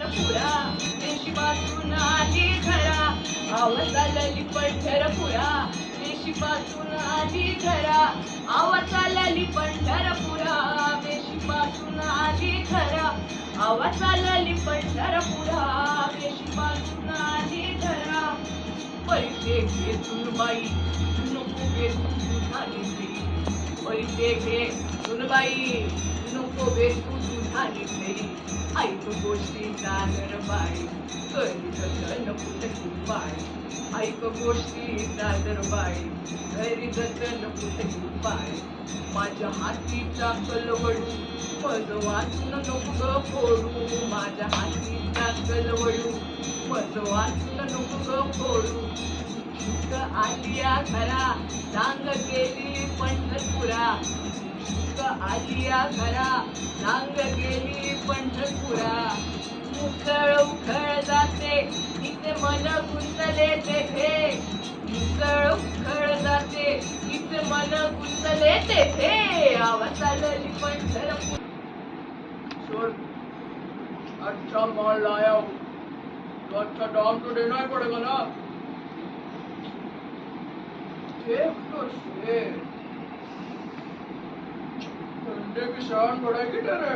पंढरपुरा देशी पासून आली घरा आवाज आलेली पंढरपुरा देशी पासून आली घरा आवाज आलेली पंढरपुरा देशी पासून आली घरा आवाज आलेली पंढरपुरा देशी पासून आली घरा पैसे घेतून बाई नको बेतून तुझानी पैसे घे सुनबाई नको बेतून तुझानी ऐक गोष्टी सागर बाई घरी जतन कुठे बाई ऐक गोष्टी सागर बाई घरी जतन कुठे बाई माझ्या हातीचा कलवडू मज वाचून नको ग फोडू माझ्या हातीचा कलवडू मज वाचून नको ग फोडू शुक आलिया घरा सांग गेली पंढरपुरा शुक आलिया घरा सांग गेली पंढरपुरा मुसळ उखळ जाते इथे मन गुंतले तेथे मुसळ उखळ जाते इथे मन गुंतले तेथे आवाज आलेली पंढरपुरा अच्छा माल लाया हूँ तो अच्छा दाम तो देना ही पड़ेगा ना। शेख तो शेख ठंडे की शान बढ़ाएगी तेरे।